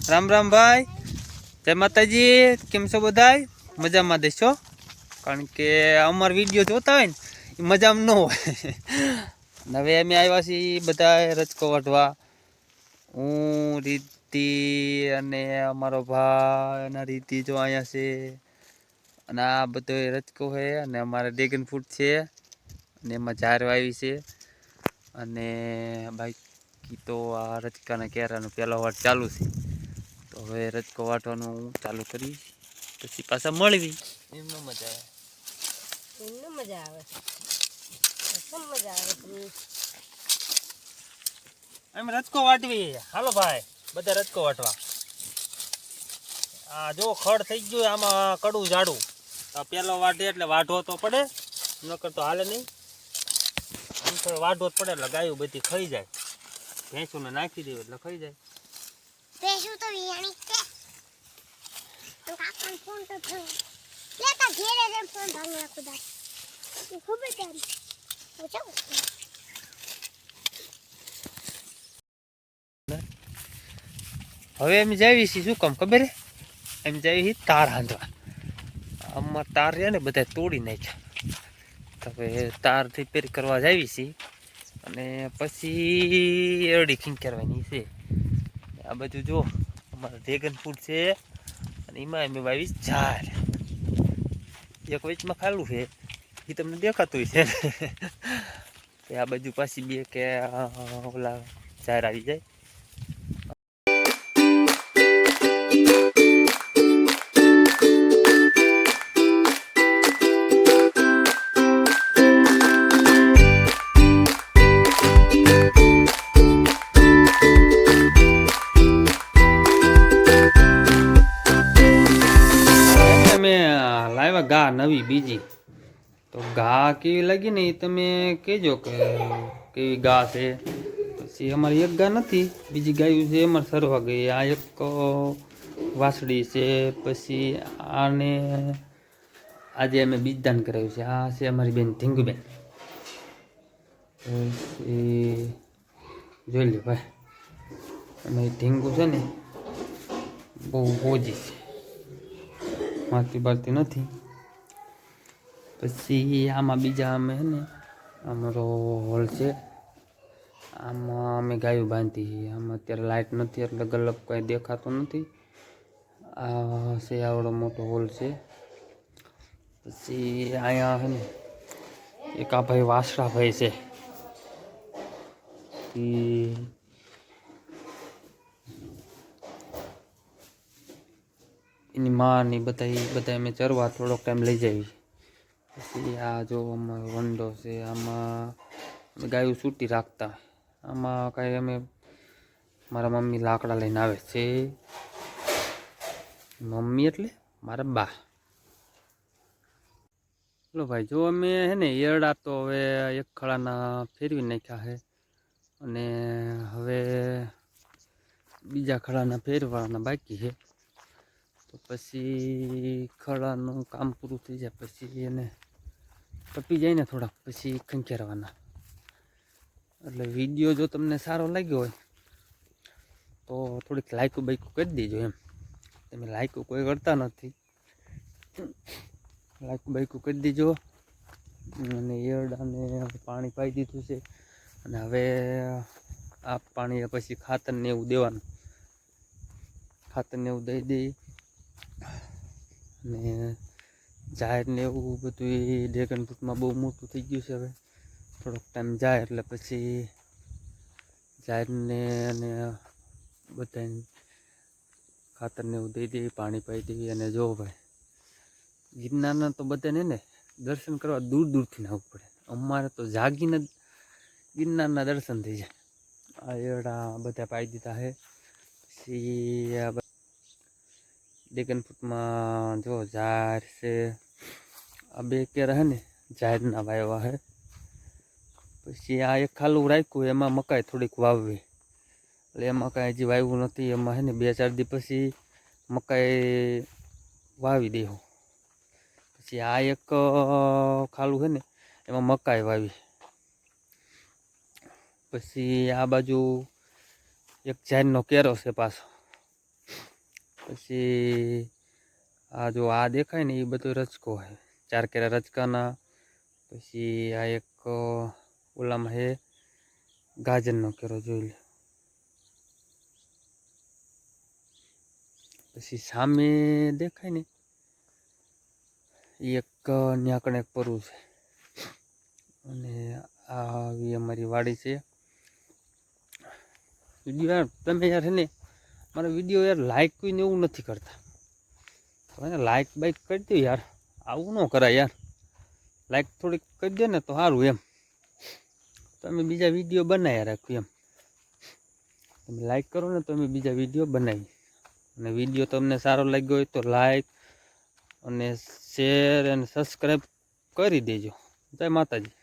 રામ રામ ભાઈ, જય માતાજી. કેમ છો બધાય? મજામાં દેશો? કારણ કે અમાર વિડીયો જોતા હોય ને એ મજામાં ન હોય. હવે અમે આવ્યા છીએ બધા રચકો વાટવા. હું રીતિ અને અમારો ભાઈ અને રીતિ જો અહીંયા છે. અને આ બધો રચકો છે અને અમારે ડ્રેગન ફ્રૂટ છે અને એમાં ઝાર વાવી છે. અને બાકી તો આ રચકાના કેરાનો પહેલો વાટ ચાલુ છે. તો હવે રચકો વાટવાનું હું ચાલુ કરીશ, પછી પાછા મળવી. એમનો મજા આવે, એમને મજા આવે, કેમ મજા આવે તમને? એમ રચકો વાટવી. હાલો ભાઈ, બધા રચકો વાટવા. આ જો ખડ થઈ ગયું, આમાં કડું ઝાડું. પેલો વાટે એટલે વાઢવો તો પડે, નકર તો હાલે નહીં. વાઢવો જ પડે એટલે ગાયું બધી ખાઈ જાય. ભેંસું ને નાખી દે એટલે ખાઈ જાય. ભેંસું તો વિયાણી છે. તો કાકાને ફોન તો થયો. લેતા ઘેરે રે ફોન ભાંગી નાખું દા. ખબર તારી. પૂછો. હવે એમ જાવી છીએ શું કામ ખબર હે? એમ જાવી છીએ તાર હાંધવા. આમાં તાર રહ્યા ને બધા તોડી નાખ્યા. હવે તાર રિપેર કરવા જાવી છીએ અને પછી એરડી ખીંચારવાની છે. આ બધું જો અમારા ડ્રેગન ફ્રૂટ છે અને એમાં અમે વાવીશ ઝાડ. એક વચમાં ખાલું છે એ તમને દેખાતું છે. આ બાજુ પાછી બે કે ઓલા ઝાડ આવી જાય. ગા નવી બીજી તો ગા કેવી લાગી ને એ તમે કહેજો કે કેવી ગા છે. પછી અમારી એક ગા નથી, બીજી ગાયું છે અમારે સરવા ગઈ. આ એક વાસળી છે. પછી આને આજે અમે બીજદાન કરાવ્યું છે. આ છે અમારી બેન ધીંગુબેન. પછી જોઈ લે ભાઈ, અને ધીંગુ છે ને બહુ ઓજી છે, મારતી બારતી નથી. પછી આમાં બીજા અમે હે ને અમારો હોલ છે, આમાં અમે ગાયું બાંધી. આમાં અત્યારે લાઇટ નથી એટલે ગલપ કંઈ દેખાતો નથી. આ છે આવડો મોટો હોલ છે. પછી અહીંયા હે ને એક આ ભાઈ વાસળા ભાઈ છે, એની માં ની બધા અમે ચરવા થોડોક ટાઈમ લઈ જઈએ. પછી આ જો અમારો વંડો છે, આમાં ગાયું છૂટી રાખતા. આમાં કાંઈ અમે મારા મમ્મી લાકડા લઈને આવે છે. મમ્મી એટલે મારા બા. ચલો ભાઈ, જો અમે હે ને એરડા તો હવે એક ખડાના ફેરવી નાખ્યા છે અને હવે બીજા ખડાના ફેરવાના બાકી છે. તો પછી ખડાનું કામ પૂરું થઈ જાય પછી એને તપી જાય ને થોડાક, પછી ખંખેરવાના. એટલે વિડીયો જો તમને સારો લાગ્યો હોય તો થોડીક લાઈકો બાઈકો કરી દેજો. એમ તમે લાઈકો કોઈ કરતા નથી, લાઈકો બાઈકો કરી દેજો. અને એરડાને પાણી પાઈ દીધું છે અને હવે આ પાણી પછી ખાતરને એવું દેવાનું. ખાતરને એવું દઈ દઈ અને ઝાડને એવું બધું ડ્રેગન ફ્રૂટમાં બહુ મોટું થઈ ગયું છે. હવે થોડોક ટાઈમ જાય એટલે પછી ઝાડને અને બધાને ખાતરને એવું દઈ દઈ, પાણી પાઈ દેવી. અને જો ભાઈ, ગિરનારના તો બધાને ને દર્શન કરવા દૂર દૂરથી આવવું પડે. અમારે તો જાગીને ગિરનારના દર્શન થઈ જાય. આ એરડા બધા પાઈ દીધા છે. પછી આ ડ્રેગન ફ્રૂટમાં જો ઝાડ છે, આ બે કેરા હે ને ઝાડના વાવ્યા છે. પછી આ એક ખાલું રાખ્યું, એમાં મકાઈ થોડીક વાવવી. એટલે એમાં કાંઈ હજી વાવ્યું નથી. એમાં હે ને 2-4 દી પછી મકાઈ વાવી દેવું. પછી આ એક ખાલું છે ને એમાં મકાઈ વાવી. પછી આ બાજુ એક ઝાડનો કેરો છે પાછો, પછી આ જો આ દેખાય ને એ બધો રચકો છે, 4 કેરા રચકાના. પછી આ એક ઓલામાં છે ગાજરનો કેરો, જોઈ લે. પછી સામે દેખાય ને એ એક ન્યાકણ એક પરવું છે. અને આ આવી અમારી વાડી છે. વિડીયો યાર તમે યાર છે ને મારા વિડીયો યાર લાઈક કોઈને એવું નથી કરતા, તો એને લાઈક બાઈક કરી દો યાર, આવું ન કરાય યાર. લાઈક થોડીક કરી દો ને તો સારું એમ, તમે બીજા વિડીયો બનાવ્યા રાખો એમ. તમે લાઈક કરો ને તો અમે બીજા વિડીયો બનાવી. અને વિડીયો તમને સારો લાગ્યો હોય તો લાઈક અને શેર અને સબસ્ક્રાઈબ કરી દેજો. જય માતાજી.